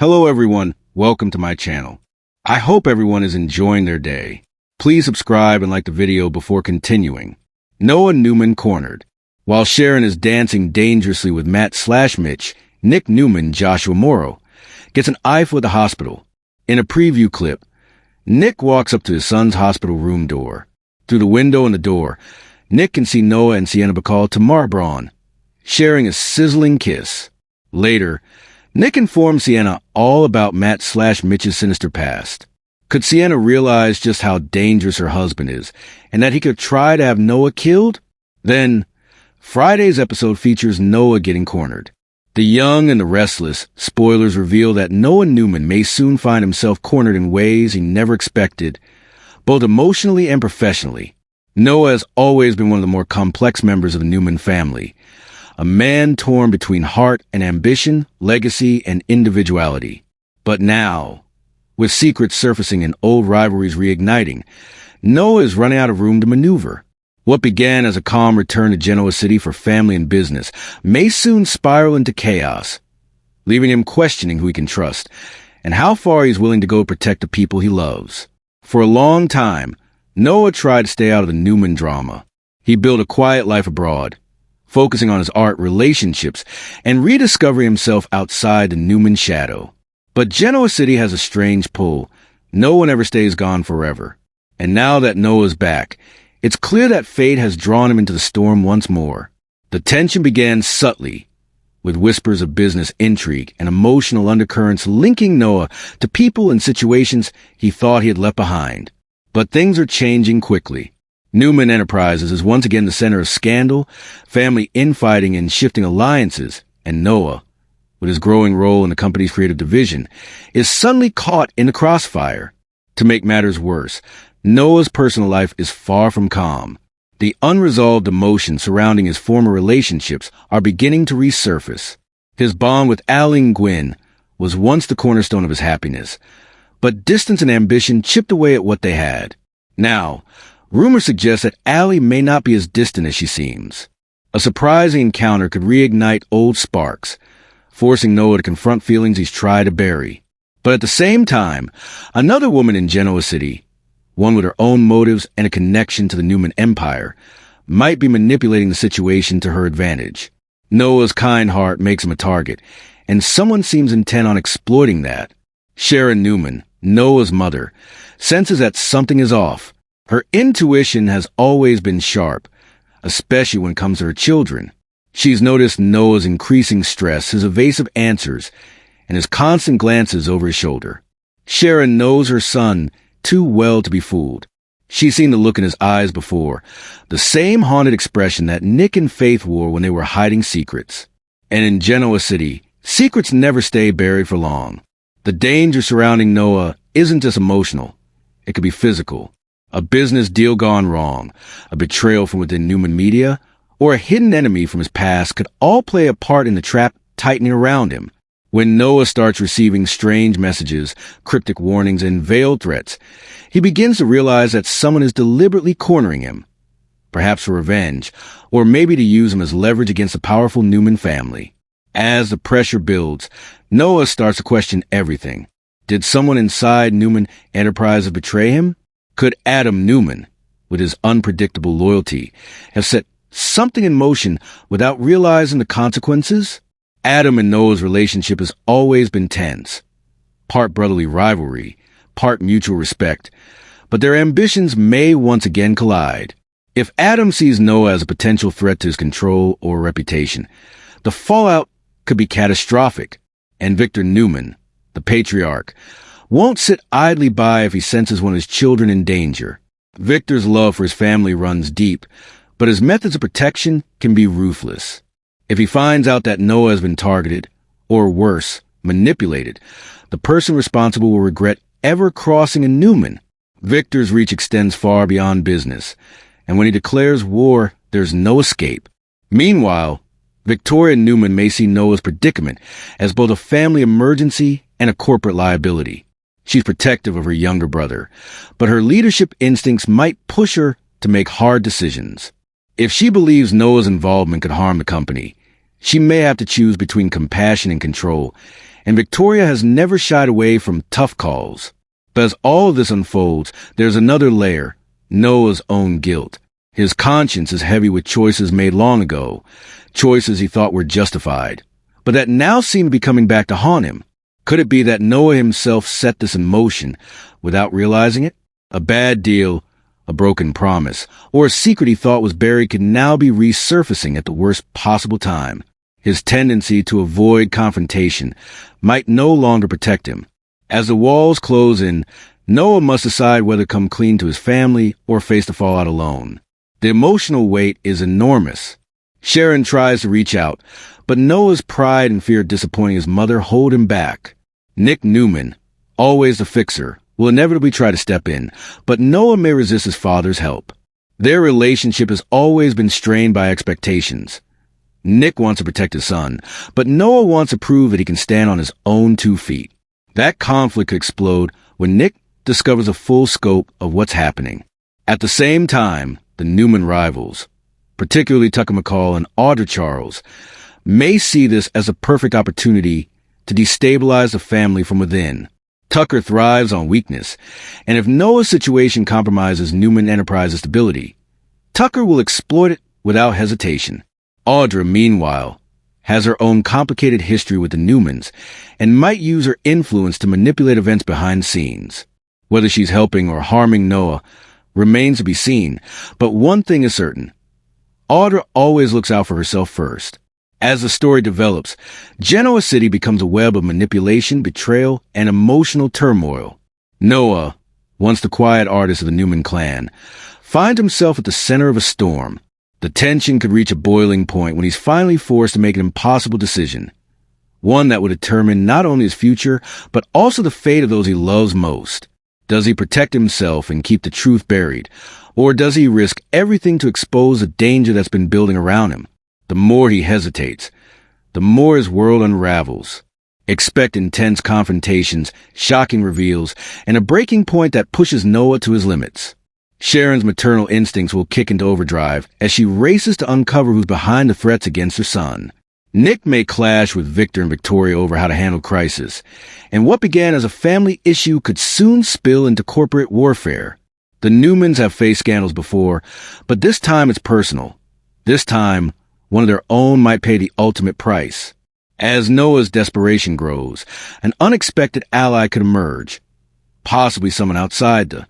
Hello everyone, welcome to my channel. I hope everyone is enjoying their day. Please subscribe and like the video before continuing. Noah Newman cornered. While Sharon is dancing dangerously with Matt/Mitch, Nick Newman, Joshua Morrow, gets an eyeful at the hospital. In a preview clip, Nick walks up to his son's hospital room door. Through the window in the door, Nick can see Noah and Sienna Bacall Tamar Braun sharing a sizzling kiss. Later, Nick informs Sienna all about Matt/Mitch's sinister past. Could Sienna realize just how dangerous her husband is, and that he could try to have Noah killed? Then, Friday's episode features Noah getting cornered. The young and the restless spoilers reveal that Noah Newman may soon find himself cornered in ways he never expected, both emotionally and professionally. Noah has always been one of the more complex members of the Newman family, a man torn between heart and ambition, legacy and individuality. But now, with secrets surfacing and old rivalries reigniting, Noah is running out of room to maneuver. What began as a calm return to Genoa City for family and business may soon spiral into chaos, leaving him questioning who he can trust and how far he's willing to go to protect the people he loves. For a long time, Noah tried to stay out of the Newman drama. He built a quiet life abroad, focusing on his art, relationships, and rediscovering himself outside the Newman shadow. But Genoa City has a strange pull. No one ever stays gone forever. And now that Noah's back, it's clear that fate has drawn him into the storm once more. The tension began subtly, with whispers of business intrigue and emotional undercurrents linking Noah to people and situations he thought he had left behind. But things are changing quickly. Newman Enterprises is once again the center of scandal, family infighting and shifting alliances, and Noah, with his growing role in the company's creative division, is suddenly caught in the crossfire. To make matters worse, Noah's personal life is far from calm. The unresolved emotions surrounding his former relationships are beginning to resurface. His bond with Allie Gwynn was once the cornerstone of his happiness, but distance and ambition chipped away at what they had. Now, rumors suggest that Allie may not be as distant as she seems. A surprising encounter could reignite old sparks, forcing Noah to confront feelings he's tried to bury. But at the same time, another woman in Genoa City, one with her own motives and a connection to the Newman Empire, might be manipulating the situation to her advantage. Noah's kind heart makes him a target, and someone seems intent on exploiting that. Sharon Newman, Noah's mother, senses that something is off. Her intuition has always been sharp, especially when it comes to her children. She's noticed Noah's increasing stress, his evasive answers, and his constant glances over his shoulder. Sharon knows her son too well to be fooled. She's seen the look in his eyes before, the same haunted expression that Nick and Faith wore when they were hiding secrets. And in Genoa City, secrets never stay buried for long. The danger surrounding Noah isn't just emotional. It could be physical. A business deal gone wrong, a betrayal from within Newman Media, or a hidden enemy from his past could all play a part in the trap tightening around him. When Noah starts receiving strange messages, cryptic warnings, and veiled threats, he begins to realize that someone is deliberately cornering him, perhaps for revenge, or maybe to use him as leverage against the powerful Newman family. As the pressure builds, Noah starts to question everything. Did someone inside Newman Enterprises betray him? Could Adam Newman, with his unpredictable loyalty, have set something in motion without realizing the consequences? Adam and Noah's relationship has always been tense, part brotherly rivalry, part mutual respect, but their ambitions may once again collide. If Adam sees Noah as a potential threat to his control or reputation, the fallout could be catastrophic, and Victor Newman, the patriarch, won't sit idly by if he senses one of his children in danger. Victor's love for his family runs deep, but his methods of protection can be ruthless. If he finds out that Noah has been targeted, or worse, manipulated, the person responsible will regret ever crossing a Newman. Victor's reach extends far beyond business, and when he declares war, there's no escape. Meanwhile, Victoria Newman may see Noah's predicament as both a family emergency and a corporate liability. She's protective of her younger brother, but her leadership instincts might push her to make hard decisions. If she believes Noah's involvement could harm the company, she may have to choose between compassion and control, and Victoria has never shied away from tough calls. But as all of this unfolds, there's another layer, Noah's own guilt. His conscience is heavy with choices made long ago, choices he thought were justified, but that now seem to be coming back to haunt him. Could it be that Noah himself set this in motion without realizing it? A bad deal, a broken promise, or a secret he thought was buried could now be resurfacing at the worst possible time. His tendency to avoid confrontation might no longer protect him. As the walls close in, Noah must decide whether to come clean to his family or face the fallout alone. The emotional weight is enormous. Sharon tries to reach out, but Noah's pride and fear of disappointing his mother hold him back. Nick Newman, always the fixer, will inevitably try to step in, but Noah may resist his father's help. Their relationship has always been strained by expectations. Nick wants to protect his son, but Noah wants to prove that he can stand on his own 2 feet. That conflict could explode when Nick discovers the full scope of what's happening. At the same time, the Newman rivals, particularly Tucker McCall and Audra Charles, may see this as a perfect opportunity to destabilize the family from within. Tucker thrives on weakness, and if Noah's situation compromises Newman Enterprises' stability, Tucker will exploit it without hesitation. Audra, meanwhile, has her own complicated history with the Newmans and might use her influence to manipulate events behind the scenes. Whether she's helping or harming Noah remains to be seen, but one thing is certain. Audra always looks out for herself first. As the story develops, Genoa City becomes a web of manipulation, betrayal, and emotional turmoil. Noah, once the quiet artist of the Newman clan, finds himself at the center of a storm. The tension could reach a boiling point when he's finally forced to make an impossible decision. One that would determine not only his future, but also the fate of those he loves most. Does he protect himself and keep the truth buried? Or does he risk everything to expose the danger that's been building around him? The more he hesitates, the more his world unravels. Expect intense confrontations, shocking reveals, and a breaking point that pushes Noah to his limits. Sharon's maternal instincts will kick into overdrive as she races to uncover who's behind the threats against her son. Nick may clash with Victor and Victoria over how to handle crisis, and what began as a family issue could soon spill into corporate warfare. The Newmans have faced scandals before, but this time it's personal. This time, one of their own might pay the ultimate price. As Noah's desperation grows, an unexpected ally could emerge, possibly someone outside the